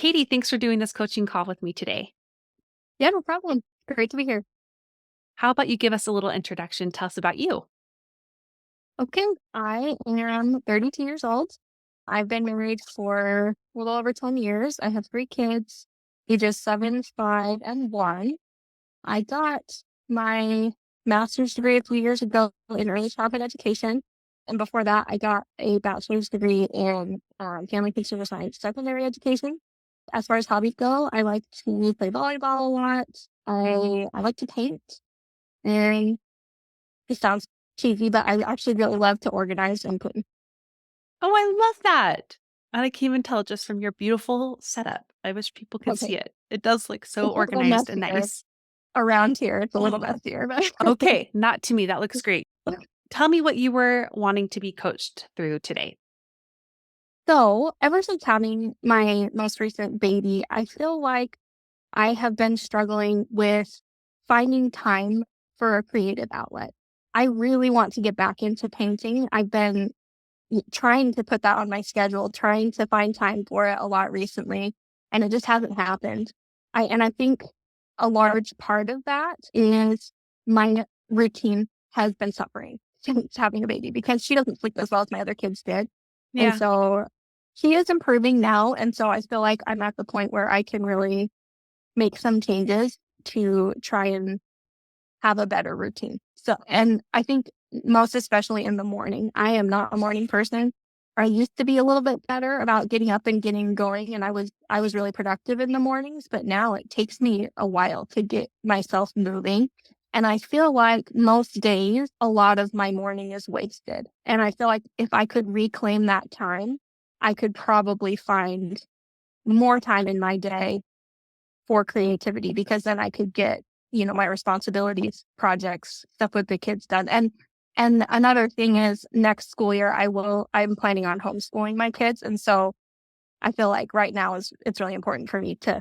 Katie, thanks for doing this coaching call with me today. Yeah, no problem. Great to be here. How about you give us a little introduction? Tell us about you. Okay, I am 32 years old. I've been married for a little over 10 years. I have three kids, ages 7, 5, and 1. I got my master's degree a few years ago in early childhood education. And before that, I got a bachelor's degree in family consumer science secondary education. As far as hobbies go, I like to play volleyball a lot. I like to paint. And it sounds cheesy, but I actually really love to organize and clean. Oh, I love that. And I can even tell just from your beautiful setup. I wish people could Okay. see it. It does look so It's a little organized and messier nice. around here. It's a little messier, but Okay, not to me. That looks great. Tell me what you were wanting to be coached through today. so ever since having my most recent baby, I feel like I have been struggling with finding time for a creative outlet. I really want to get back into painting. I've been trying to put that on my schedule, trying to find time for it a lot recently, and it just hasn't happened. I think a large part of that is my routine has been suffering since having a baby because she doesn't sleep as well as my other kids did. And Yeah. so she is improving now. And so I feel like I'm at the point where I can really make some changes to try and have a better routine. So, and I think most especially in the morning, I am not a morning person. I used to be a little bit better about getting up and getting going, and I was really productive in the mornings, but now it takes me a while to get myself moving. And I feel like most days, a lot of my morning is wasted. And I feel like if I could reclaim that time, I could probably find more time in my day for creativity because then I could get, my responsibilities, projects, stuff with the kids done. And another thing is next school year I'm planning on homeschooling my kids. And so I feel like right now it's really important for me to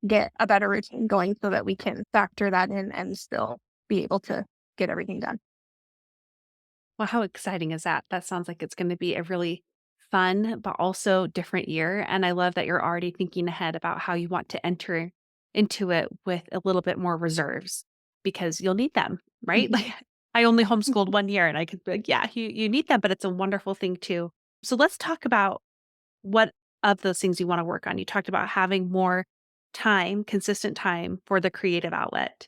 get a better routine going so that we can factor that in and still be able to get everything done. Well, how exciting is that? That sounds like it's going to be a really fun, but also different year. And I love that you're already thinking ahead about how you want to enter into it with a little bit more reserves because you'll need them, right? Mhm. Like I only homeschooled 1 year and I could be like, yeah, you need them, but it's a wonderful thing too. So let's talk about what of those things you want to work on. You talked about having more time, consistent time for the creative outlet.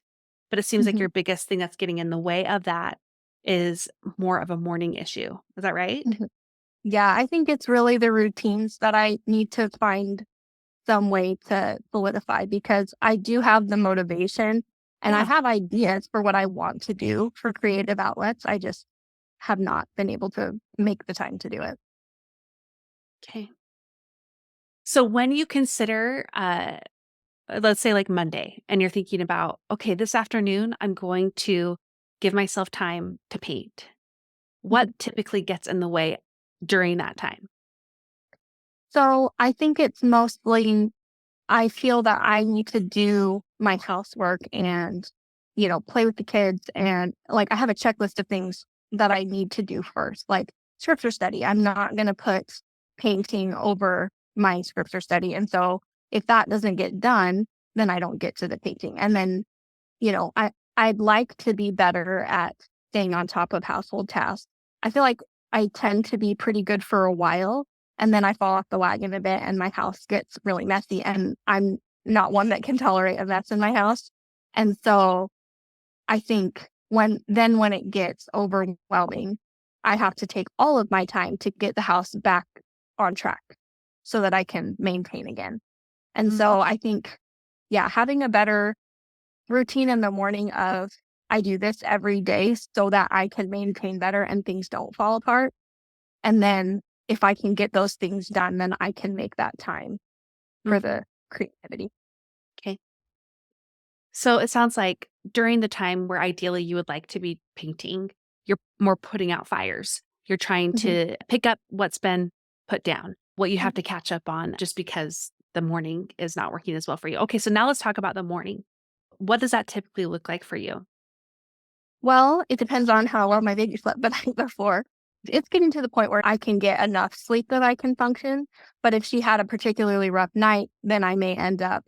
But it seems like Mhm. your biggest thing that's getting in the way of that is more of a morning issue. Is that right? Mhm. Yeah, I think it's really the routines that I need to find some way to solidify because I do have the motivation and I Yeah. have ideas for what I want to do for creative outlets. I just have not been able to make the time to do it. Okay. So when you consider, let's say like Monday, and you're thinking about, okay, this afternoon, I'm going to give myself time to paint. Mhm. What typically gets in the way during that time? So I think it's mostly I feel that I need to do my housework and, play with the kids. And like, I have a checklist of things that I need to do first, like scripture study. I'm not going to put painting over my scripture study. And so if that doesn't get done, then I don't get to the painting. And then, I'd like to be better at staying on top of household tasks. I feel like I tend to be pretty good for a while and then I fall off the wagon a bit and my house gets really messy and I'm not one that can tolerate a mess in my house. And so I think when it gets overwhelming, I have to take all of my time to get the house back on track so that I can maintain again. And Mm, so I think, yeah, having a better routine in the morning of I do this every day so that I can maintain better and things don't fall apart. And then if I can get those things done, then I can make that time for mhm. the creativity. Okay. So it sounds like during the time where ideally you would like to be painting, you're more putting out fires. You're trying Mhm. to pick up what's been put down, what you have to catch up on just because the morning is not working as well for you. Okay, so now let's talk about the morning. What does that typically look like for you? Well, it depends on how well my baby slept the night before. it's getting to the point where I can get enough sleep that I can function. But if she had a particularly rough night, then I may end up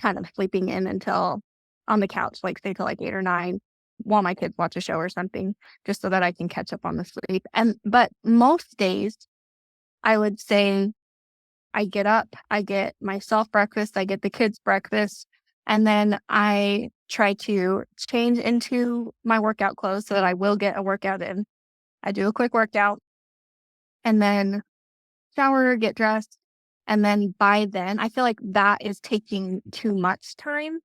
kind of sleeping in until on the couch, like stay till like 8 or 9 while my kids watch a show or something, just so that I can catch up on the sleep. And but most days, I would say I get up, I get myself breakfast, I get the kids breakfast, and then I try to change into my workout clothes so that I will get a workout in. I do a quick workout and then shower, get dressed. And then by then, I feel like that is taking too much time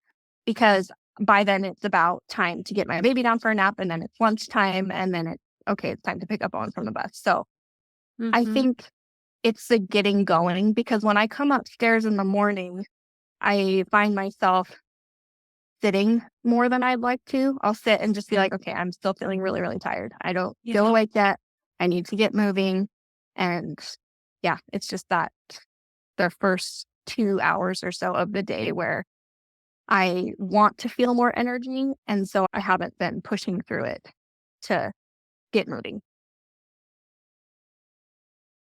because by then it's about time to get my baby down for a nap. And then it's lunchtime. And then it's okay, it's time to pick up Owen from the bus. So I Mhm. think it's the getting going because when I come upstairs in the morning, I find myself sitting more than I'd like to. I'll sit and just be like, okay, I'm still feeling really, really tired. I don't feel Yeah. awake yet. I need to get moving. And yeah, it's just that the first 2 hours or so of the day where I want to feel more energy. And so I haven't been pushing through it to get moving.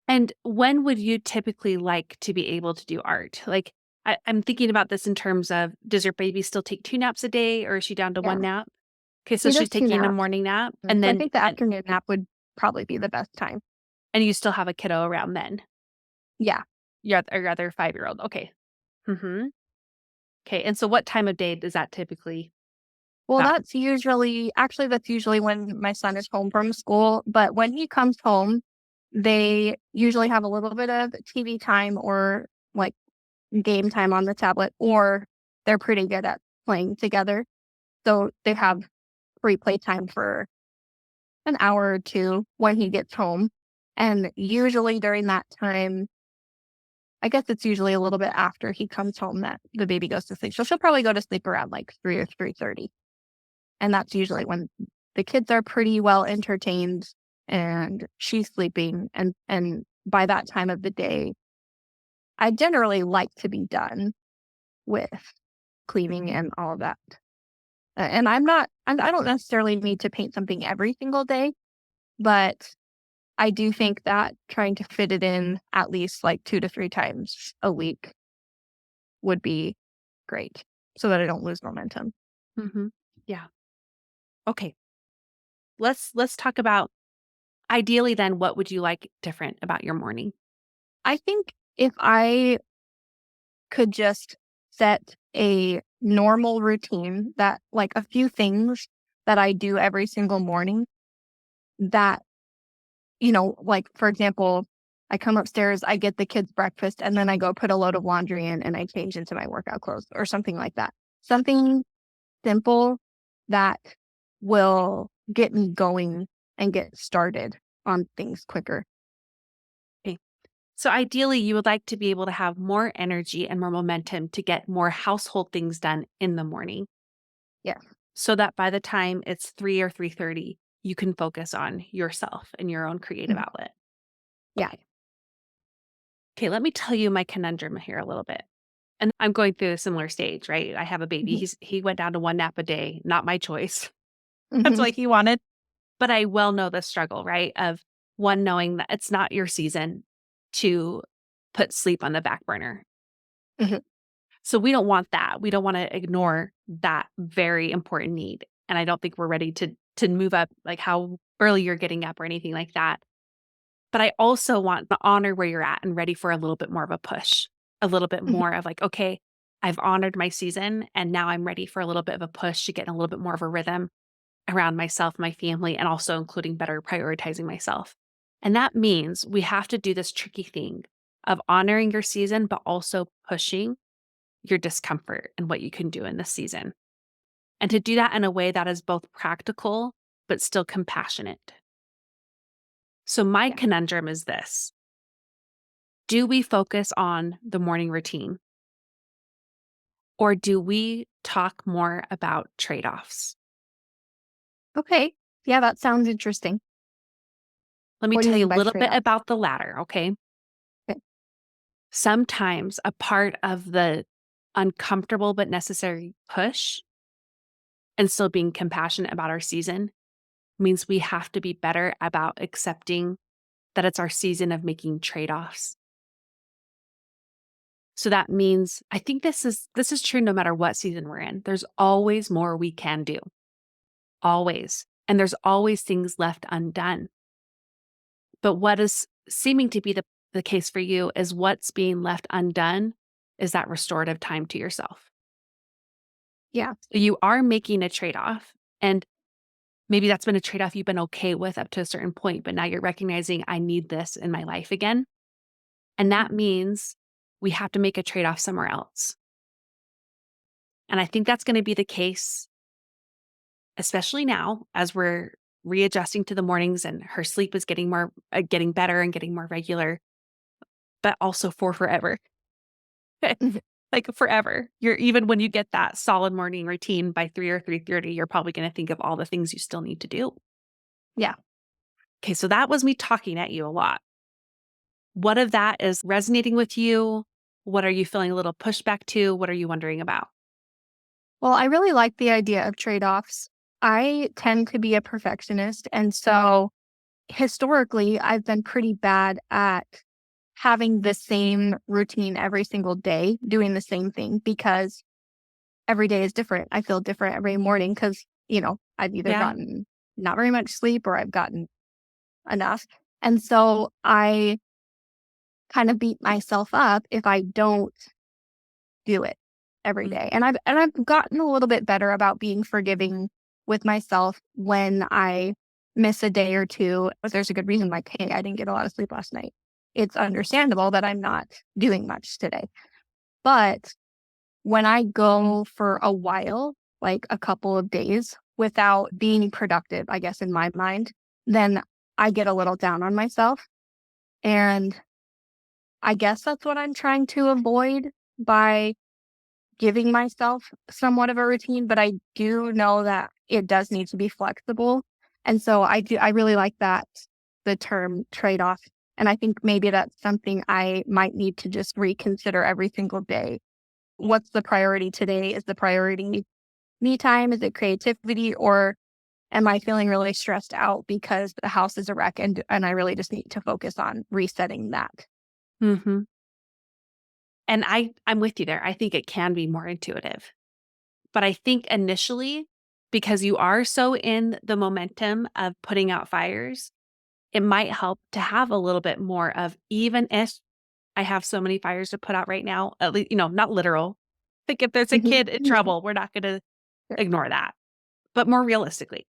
And when would you typically like to be able to do art? Like, I'm thinking about this in terms of, does your baby still take 2 naps a day, or is she down to 1 Yeah. nap? Okay, so He does she's two taking a naps. morning nap, So and I then think the afternoon nap would probably be the best time. and you still have a kiddo around then? Yeah. Your other 5-year-old, okay. Mhm. Okay, and so what time of day does that typically Well, that that's usually when my son is home from school, but when he comes home, they usually have a little bit of TV time or, like, game time on the tablet, or they're pretty good at playing together. So they have free playtime for an hour or 2 when he gets home, and usually during that time I guess it's usually a little bit after he comes home that the baby goes to sleep. So she'll probably go to sleep around, like, 3 or 3:30. And that's usually when the kids are pretty well entertained and she's sleeping, and by that time of the day, I generally like to be done with cleaning and all of that. And I don't necessarily need to paint something every single day, but I do think that trying to fit it in at least, like, 2 to 3 times a week would be great so that I don't lose momentum. Mhm. Yeah. Okay. Let's talk about ideally then, what would you like different about your morning? I think if I could just set a normal routine that, like, a few things that I do every single morning that, like, for example, I come upstairs, I get the kids breakfast, and then I go put a load of laundry in and I change into my workout clothes or something like that. Something simple that will get me going and get started on things quicker. Okay. So ideally, you would like to be able to have more energy and more momentum to get more household things done in the morning Yeah. so that by the time it's 3 or 3:30, you can focus on yourself and your own creative Mhm. outlet. Yeah. Okay. Okay, let me tell you my conundrum here a little bit. And I'm going through a similar stage, right? I have a baby. Mhm. He went down to 1 nap a day, not my choice. That's Mhm. what he wanted. But I well know the struggle, right? Of one, knowing that it's not your season to put sleep on the back burner. Mhm. So we don't want that. We don't want to ignore that very important need. And I don't think we're ready to move up like how early you're getting up or anything like that. But I also want to honor where you're at and ready for a little bit more of a push. A little bit Mhm. more of like, okay, I've honored my season and now I'm ready for a little bit of a push to get in a little bit more of a rhythm around myself, my family, and also including better prioritizing myself. And that means we have to do this tricky thing of honoring your season, but also pushing your discomfort and what you can do in this season. And to do that in a way that is both practical, but still compassionate. So, my Yeah. conundrum is this: do we focus on the morning routine or do we talk more about trade offs? Okay. Yeah, that sounds interesting. Let me What do you tell you mean a by little bit trade-off? about the latter, okay? Okay. Sometimes a part of the uncomfortable but necessary push and still being compassionate about our season means we have to be better about accepting that it's our season of making trade-offs. So that means I think this is true no matter what season we're in. There's always more we can do. Always. And there's always things left undone. But what is seeming to be the case for you is what's being left undone is that restorative time to yourself. Yeah. You are making a trade-off, and maybe that's been a trade-off you've been okay with up to a certain point, but now you're recognizing I need this in my life again. And that Mhm. means we have to make a trade-off somewhere else. And I think that's going to be the case, especially now as we're readjusting to the mornings and her sleep is getting better and getting more regular, but also for forever. Mhm. Like forever. You're even when you get that solid morning routine by 3 or 3:30, you're probably going to think of all the things you still need to do. Yeah. Okay, so that was me talking at you a lot. What of that is resonating with you? What are you feeling a little pushback to? What are you wondering about? Well, I really like the idea of trade-offs. I tend to be a perfectionist, and so historically, I've been pretty bad at having the same routine every single day, doing the same thing because every day is different. I feel different every morning because, I've either Yeah. gotten not very much sleep or I've gotten enough. And so I kind of beat myself up if I don't do it every Mm. day. And I've gotten a little bit better about being forgiving with myself when I miss a day or two. If there's a good reason, like, hey, I didn't get a lot of sleep last night. It's understandable that I'm not doing much today. But when I go for a while, like a couple of days without being productive, I guess in my mind, then I get a little down on myself. And I guess that's what I'm trying to avoid by giving myself somewhat of a routine, but I do know that it does need to be flexible. And so I really like that, the term trade-off. And I think maybe that's something I might need to just reconsider every single day. What's the priority today? Is the priority me time? Is it creativity? Or am I feeling really stressed out because the house is a wreck and I really just need to focus on resetting that? Mhm. And I'm with you there. I think it can be more intuitive. But I think initially, because you are so in the momentum of putting out fires, it might help to have a little bit more of even if I have so many fires to put out right now, at least, not literal. Like if there's a Mhm. kid in trouble, we're not going to Sure. ignore that. But more realistically,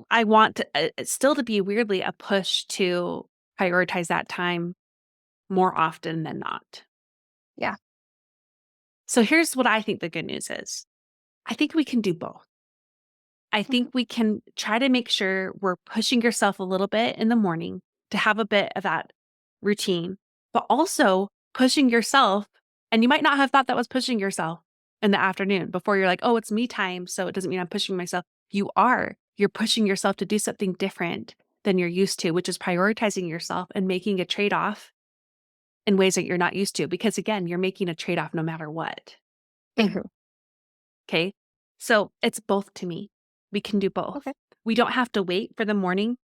I want it still to be weirdly a push to prioritize that time more often than not. Yeah. So here's what I think the good news is. I think we can do both. I think Mhm. we can try to make sure we're pushing yourself a little bit in the morning to have a bit of that routine, but also pushing yourself. And you might not have thought that was pushing yourself in the afternoon before you're like, oh, it's me time. So it doesn't mean I'm pushing myself. You are. You're pushing yourself to do something different than you're used to, which is prioritizing yourself and making a trade off in ways that you're not used to. Because again, you're making a trade off no matter what. Mhm. Okay. So it's both to me. We can do both. Okay. We don't have to wait for the morning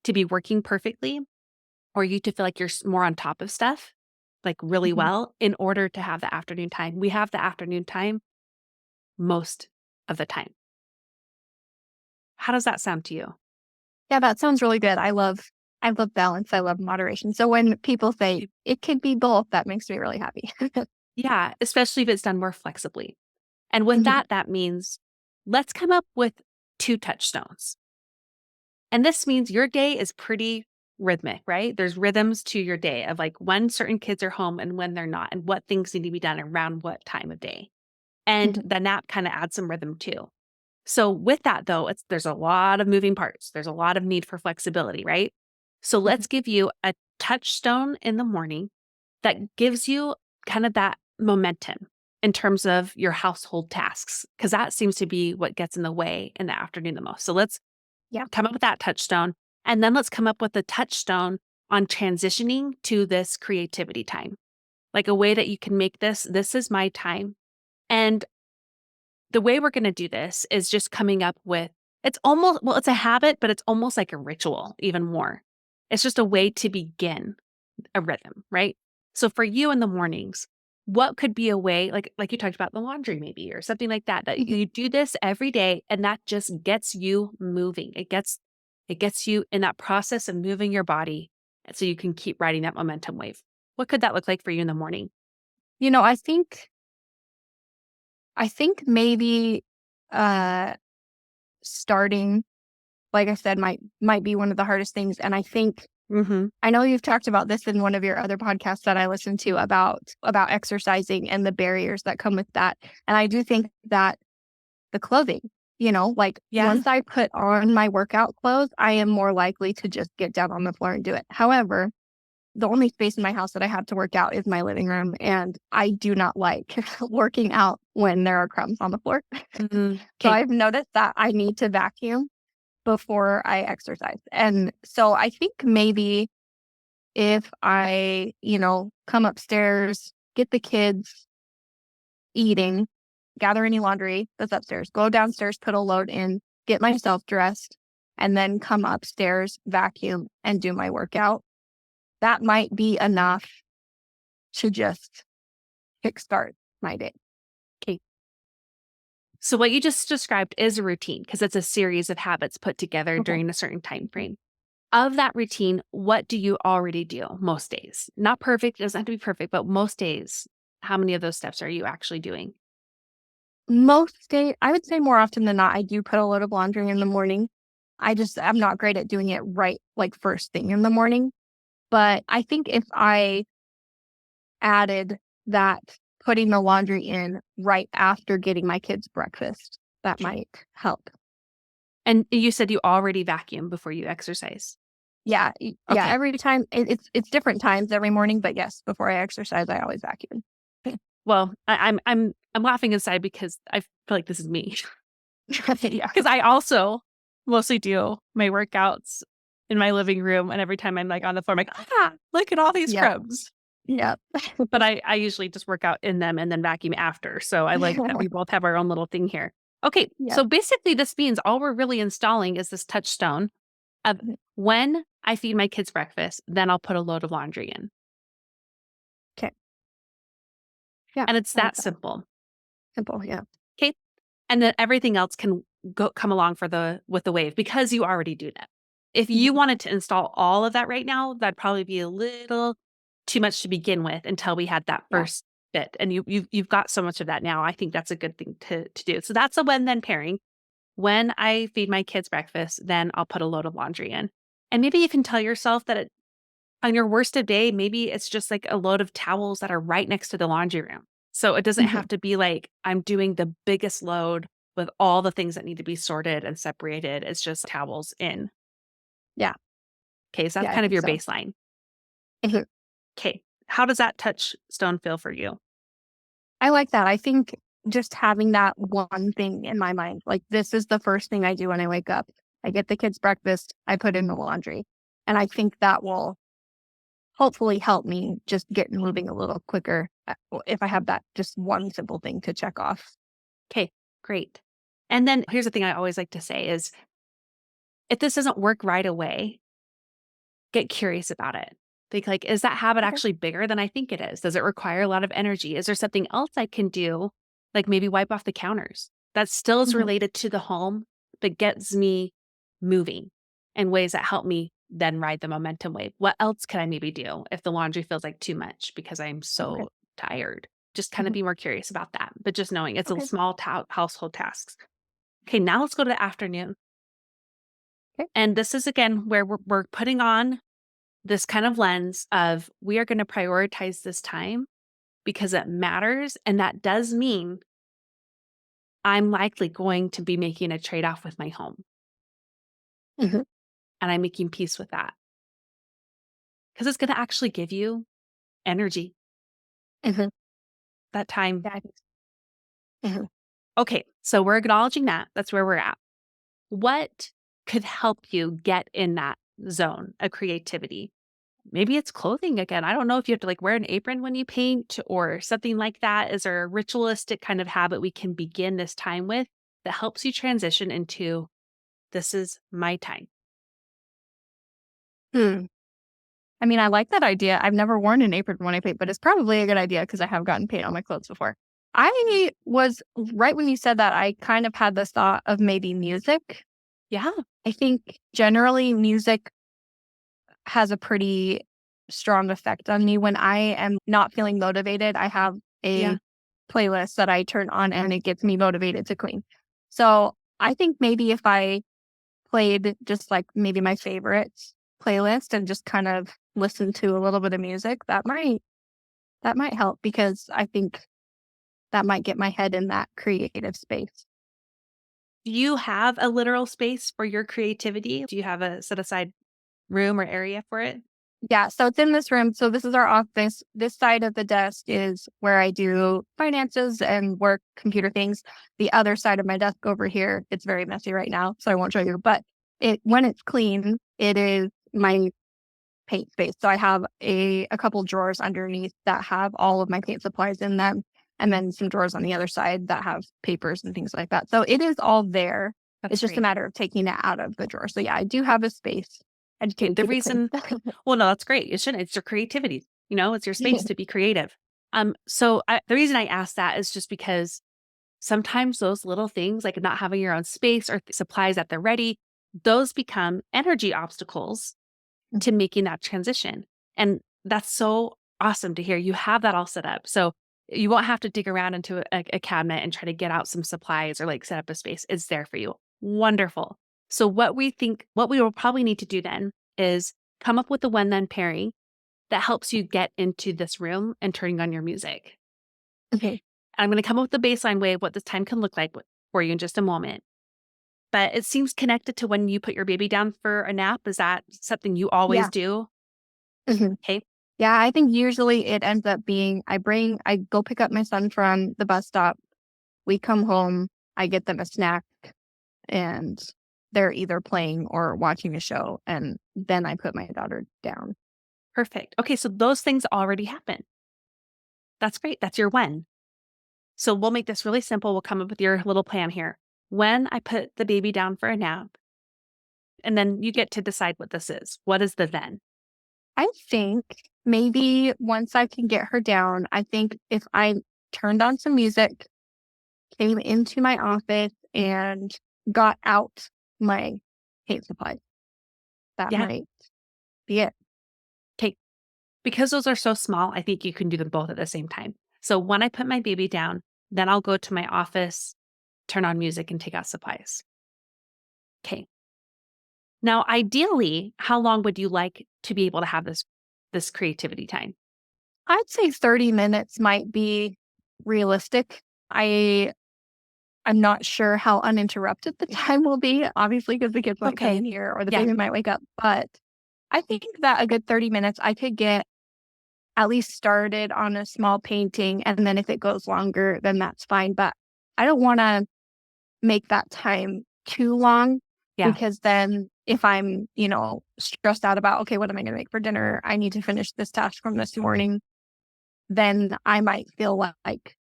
to be working perfectly or you to feel like you're more on top of stuff, like really Mhm. well, in order to have the afternoon time. We have the afternoon time most of the time. How does that sound to you? Yeah, that sounds really good. I love balance. I love moderation. So when people say it could be both, that makes me really happy. Yeah, especially if it's done more flexibly. And with Mhm. that, that means let's come up with two touchstones. And this means your day is pretty rhythmic, right? There's rhythms to your day of like when certain kids are home and when they're not, and what things need to be done around what time of day. And Mhm. the nap kind of adds some rhythm too. So with that though, there's a lot of moving parts. There's a lot of need for flexibility, right? So Mhm. let's give you a touchstone in the morning that gives you kind of that momentum in terms of your household tasks, because that seems to be what gets in the way in the afternoon the most. So let's Yeah. come up with that touchstone. And then let's come up with a touchstone on transitioning to this creativity time, like a way that you can make this is my time. And the way we're going to do this is just coming up with it's almost, well, it's a habit, but it's almost like a ritual, even more. It's just a way to begin a rhythm, right? So for you in the mornings, what could be a way like you talked about the laundry maybe or something like that that Mhm. you do this every day and that just gets you moving. It gets you in that process of moving your body so you can keep riding that momentum wave. What could that look like for you in the morning? You know, I think maybe uh starting, like I said, might be one of the hardest things. And Mhm. I know you've talked about this in one of your other podcasts that I listened to about exercising and the barriers that come with that. And I do think that the clothing, like Yeah. once I put on my workout clothes, I am more likely to just get down on the floor and do it. However, the only space in my house that I have to work out is my living room, and I do not like working out when there are crumbs on the floor. Mhm. So 'Kay. I've noticed that I need to vacuum before I exercise. And so I think maybe if I, come upstairs, get the kids eating, gather any laundry that's upstairs, go downstairs, put a load in, get myself dressed, and then come upstairs, vacuum, and do my workout. That might be enough to just kickstart my day. 'Kay. So what you just described is a routine because it's a series of habits put together Okay. during a certain time frame. Of that routine, what do you already do most days? Not perfect, it doesn't have to be perfect, but most days, how many of those steps are you actually doing? Most days, I would say more often than not, I do put a load of laundry in the morning. I'm not great at doing it right, like first thing in the morning. But I think if I added that putting the laundry in right after getting my kids breakfast, that Okay. might help. And you said you already vacuum before you exercise. Yeah, yeah. Okay. Every time it's different times every morning, but yes, before I exercise, I always vacuum. Well, I'm laughing inside because I feel like this is me. Yeah, Because I also mostly do my workouts in my living room, and every time I'm, like, on the floor, I'm like, "Ah, look at all these yeah, crumbs." yeah, But I usually just work out in them and then vacuum after, so I like that we both have our own little thing here. Okay, yeah. so basically this means all we're really installing is this touchstone of when I feed my kids breakfast, then I'll put a load of laundry in, Okay, yeah, and it's I like that that. simple. Simple, yeah. Okay. And then everything else can come along for the with the wave because you already do that. If you Mhm. wanted to install all of that right now, that'd probably be a little too much to begin with until we had that Yeah. first bit. And you've got so much of that now. I think that's a good thing to do. So that's a when then pairing. When I feed my kids breakfast, then I'll put a load of laundry in. And maybe you can tell yourself that on your worst of day, maybe it's just like a load of towels that are right next to the laundry room. So it doesn't Mhm. have to be like I'm doing the biggest load with all the things that need to be sorted and separated. It's just towels in. Yeah, Okay. So that's yeah, I kind of think your so. baseline. Mhm. Okay. How does that touchstone feel for you? I like that. I think just having that one thing in my mind, like this is the first thing I do when I wake up. I get the kids breakfast, I put in the laundry. And I think that will hopefully help me just get moving a little quicker if I have that just one simple thing to check off. Okay. Great. And then here's the thing I always like to say is if this doesn't work right away, get curious about it. Think like, is that habit Okay. actually bigger than I think it is? Does it require a lot of energy? Is there something else I can do? Like maybe wipe off the counters. That still is Mhm. related to the home, but gets me moving in ways that help me then ride the momentum wave. What else can I maybe do if the laundry feels like too much because I'm Okay. so tired? Just kind of Mhm. be more curious about that, but just knowing it's a Okay. small household tasks. Okay, now let's go to the afternoon. Okay. And this is again where we're putting on this kind of lens of we are going to prioritize this time because it matters. And that does mean I'm likely going to be making a trade off with my home. Mhm. And I'm making peace with that because it's going to actually give you energy, Mhm. that time. Yeah, I think so. Mhm. Okay. So we're acknowledging that. That's where we're at. What could help you get in that zone of creativity? Maybe it's clothing again. I don't know if you have to like wear an apron when you paint or something like that. Is there a ritualistic kind of habit we can begin this time with that helps you transition into this is my time? Hmm. I mean, I like that idea. I've never worn an apron when I paint, but it's probably a good idea because I have gotten paint on my clothes before. I was right when you said that, I kind of had this thought of maybe music. Yeah. I think generally music has a pretty strong effect on me when I am not feeling motivated. I have Yeah. a playlist that I turn on and it gets me motivated to clean. So I think maybe if I played just like maybe my favorites playlist and just kind of listen to a little bit of music, that might help because I think that might get my head in that creative space. Do you have a literal space for your creativity? Do you have a set aside room or area for it? Yeah, so it's in this room. So this is our office. This side of the desk is where I do finances and work computer things. The other side of my desk over here, it's very messy right now, so I won't show you. But it when it's clean, it is my paint space. So I have a couple drawers underneath that have all of my paint supplies in them, and then some drawers on the other side that have papers and things like that. So it is all there. That's It's just a great. matter of taking it out of the drawer. So yeah, I do have a space. I just Okay, need to the keep it clean. reason well, no, that's great. It shouldn't. It's your creativity. It's your space to be creative. The reason I asked that is just because sometimes those little things, like not having your own space or supplies at the ready, those become energy obstacles to making that transition. And that's so awesome to hear. You have that all set up. So you won't have to dig around into a cabinet and try to get out some supplies or like set up a space. It's there for you. Wonderful. So what we will probably need to do then is come up with the one then pairing that helps you get into this room and turning on your music. Okay. I'm going to come up with the baseline way of what this time can look like for you in just a moment. But it seems connected to when you put your baby down for a nap. Is that something you always Yeah. do? Mhm. Okay, Yeah, I think usually it ends up being I go pick up my son from the bus stop. We come home, I get them a snack, and they're either playing or watching a show, and then I put my daughter down. perfect. Okay, so those things already happen. That's great. That's your when. So we'll make this really simple. We'll come up with your little plan here. When I put the baby down for a nap, and then you get to decide what this is. What is the then? I think maybe once I can get her down, I think if I turned on some music, came into my office, and got out my paint supplies, that Yeah. might be it. Okay. Because those are so small, I think you can do them both at the same time. So when I put my baby down, then I'll go to my office, turn on music, and take out supplies. Okay. Now, ideally, how long would you like to be able to have this creativity time? I'd say 30 minutes might be realistic. I I'm not sure how uninterrupted the time will be, obviously, because the kids might come Okay. in here or the Yeah. baby might wake up. But I think that a good 30 minutes, I could get at least started on a small painting. And then if it goes longer, then that's fine. But I don't want to make that time too long Yeah. because then if I'm, stressed out about, okay, what am I going to make for dinner? I need to finish this task from this morning. Then I might feel like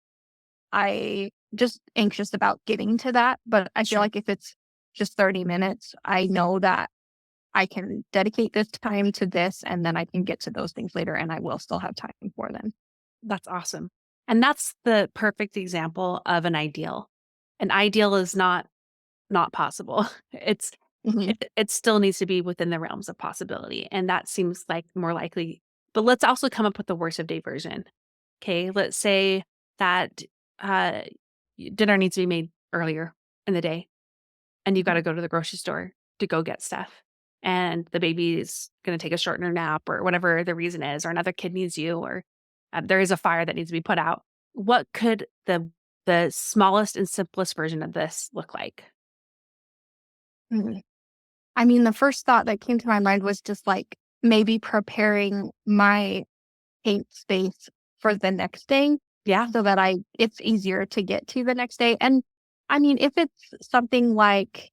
I just anxious about getting to that, but I feel Sure. like if it's just 30 minutes, I know that I can dedicate this time to this and then I can get to those things later and I will still have time for them. That's awesome. And that's the perfect example of an ideal. An ideal is not possible. It's Mhm. it still needs to be within the realms of possibility, and that seems like more likely. But let's also come up with the worst of day version. Okay, let's say that uh, dinner needs to be made earlier in the day, and you've got Mhm. to go to the grocery store to go get stuff, and the baby's going to take a shortener nap or whatever the reason is, or another kid needs you, or there is a fire that needs to be put out. What could the smallest and simplest version of this look like? Mhm. I mean, the first thought that came to my mind was just like maybe preparing my paint space for the next day Yeah, so that it's easier to get to the next day. And I mean, if it's something like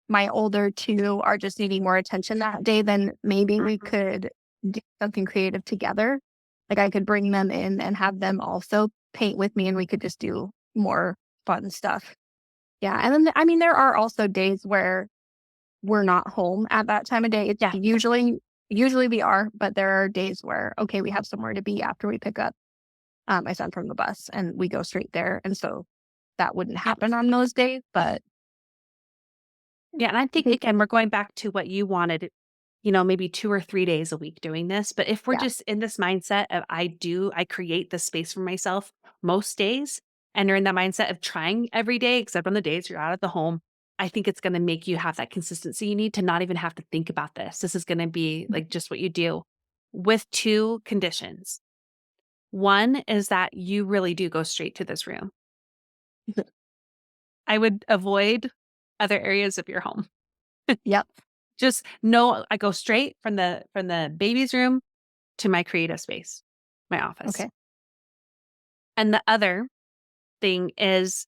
my older 2 are just needing more attention that day, then maybe we mhm, could do something creative together. Like, I could bring them in and have them also paint with me, and we could just do more fun stuff. Yeah, and then, I mean, there are also days where we're not home at that time of day. It's yeah. usually Usually we are, but there are days where, okay, we have somewhere to be after we pick up my son from the bus and we go straight there. And so that wouldn't Yep. happen on those days. But Yeah, and I I think, think, again, we're going back to what you wanted, maybe 2 or 3 days a week doing this, but if we're yeah, just in this mindset of I create the space for myself most days, and you're in that mindset of trying every day except on the days you're out of the home, I think it's gonna make you have that consistency you need to not even have to think about this. This is gonna be, like, just what you do with 2 conditions. One is that you really do go straight to this room. I would avoid other areas of your home. yep, Just know I go straight from the baby's room to my creative space, my office. okay, And the other thing is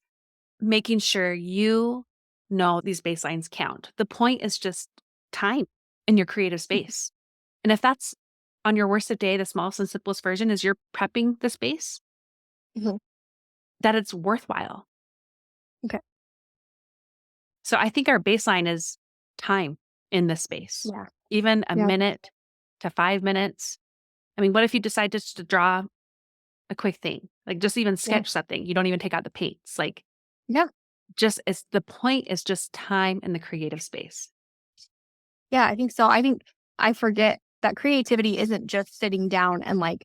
making sure you know these baselines count. The point is just time in your creative space. And if that's on your worst of day, the smallest and simplest version is you're prepping the space, mhm, that it's worthwhile. okay, So I think our baseline is time in this space, yeah, even a yeah, minute to 5 minutes. I mean, what if you decide just to draw a quick thing, like, just even yeah, sketch something, you don't even take out the paints, like, yeah, just it's the point is just time in the creative space. yeah. I think so. I think I forget that creativity isn't just sitting down and like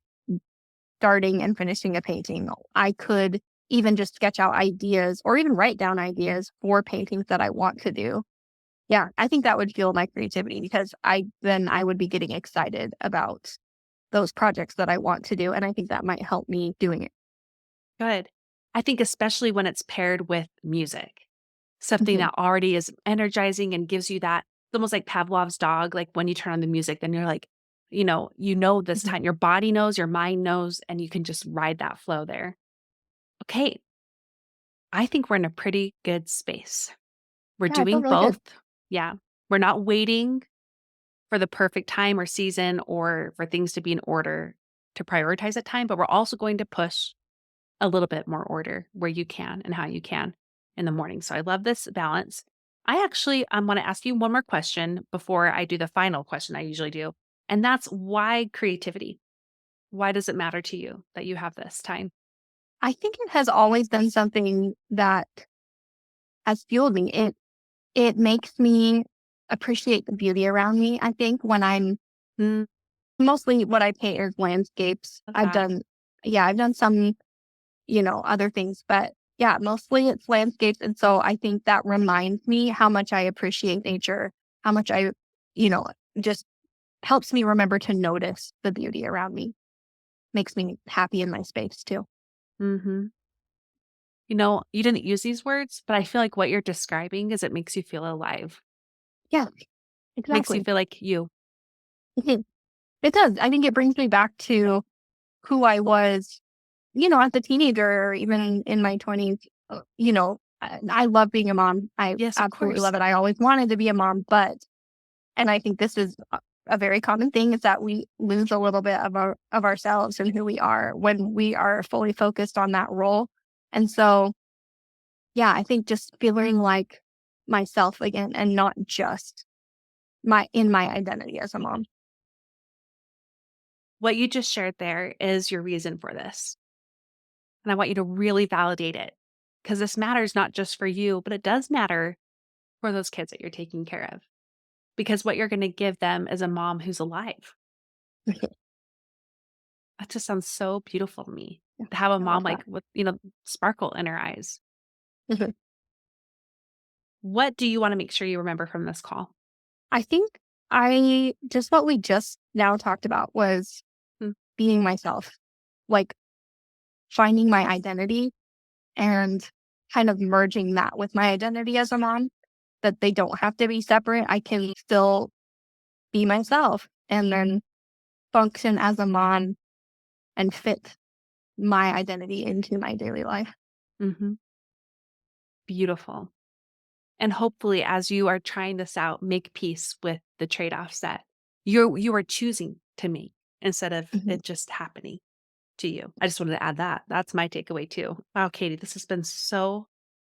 starting and finishing a painting. I could even just sketch out ideas or even write down ideas for paintings that I want to do. Yeah, I think that would fuel my creativity because I would be getting excited about those projects that I want to do, and I think that might help me doing it. Good. I think especially when it's paired with music, something Mhm, that already is energizing and gives you that it's almost like Pavlov's dog, like, when you turn on the music, then you're like, this mhm. time, your body knows, your mind knows, and you can just ride that flow there. Okay, I think we're in a pretty good space. We're Yeah, I feel doing really both. good. Yeah. We're not waiting for the perfect time or season or for things to be in order to prioritize at time, but we're also going to push a little bit more order where you can and how you can in the morning. So I love this balance. I actually want to ask you one more question before I do the final question I usually do. And that's why creativity? Why does it matter to you that you have this time? I think it has always been something that has fueled me. It makes me appreciate the beauty around me. I think when I'm Mm, mostly what I paint is landscapes. love that. I've done some, other things, but yeah, mostly it's landscapes. And so I think that reminds me how much I appreciate nature, how much you know, just helps me remember to notice the beauty around me. Makes me happy in my space too. Hmm. You didn't use these words, but I feel like what you're describing is it makes you feel alive, Yeah, makes you exactly. feel like you. Mhm. It does. I think it brings me back to who I was, as a teenager or even in my 20s. I love being a mom. I Yes, of absolutely course. love it. I always wanted to be a mom, and I think this is a very common thing is that we lose a little bit of ourselves and who we are when we are fully focused on that role. And so, yeah, I think just feeling like myself again and not just my identity as a mom. What you just shared there is your reason for this. And I want you to really validate it because this matters not just for you, but it does matter for those kids that you're taking care of because what you're going to give them is a mom who's alive. That just sounds so beautiful to me Yeah, to have a I mom love like that. with, sparkle in her eyes. Mhm. What do you want to make sure you remember from this call? I think what we just now talked about was Mm, being myself, like finding my identity and kind of merging that with my identity as a mom, that they don't have to be separate. I can still be myself and then function as a mom and fit my identity into my daily life. mhm. Beautiful. And hopefully, as you are trying this out, make peace with the trade-offs that you are choosing to make instead of Mhm. it just happening to you. I just wanted to add that. That's my takeaway too. Wow, Katie, this has been so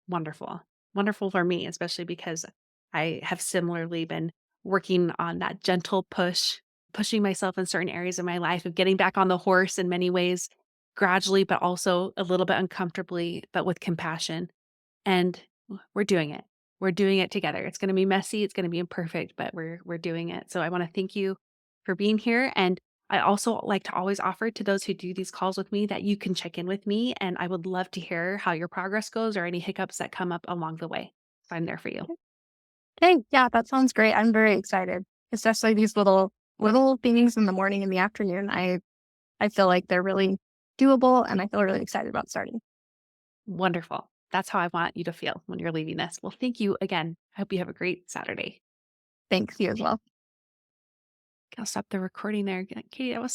wonderful. Wonderful for me, especially because I have similarly been working on that gentle push pushing myself in certain areas of my life, of getting back on the horse in many ways, gradually, but also a little bit uncomfortably, but with compassion. And we're doing it. We're doing it together. It's gonna be messy, it's gonna be imperfect, but we're doing it. So I wanna thank you for being here, and I also like to always offer to those who do these calls with me that you can check in with me, and I would love to hear how your progress goes or any hiccups that come up along the way. So I'm there for you. Hey, yeah, that sounds great. I'm very excited, especially these little things in the morning and the afternoon. I feel like they're really doable, and I feel really excited about starting. Wonderful. That's how I want you to feel when you're leaving this. Well, thank you again. I hope you have a great Saturday. Thanks, you as well. I'll stop the recording there. Katie, that was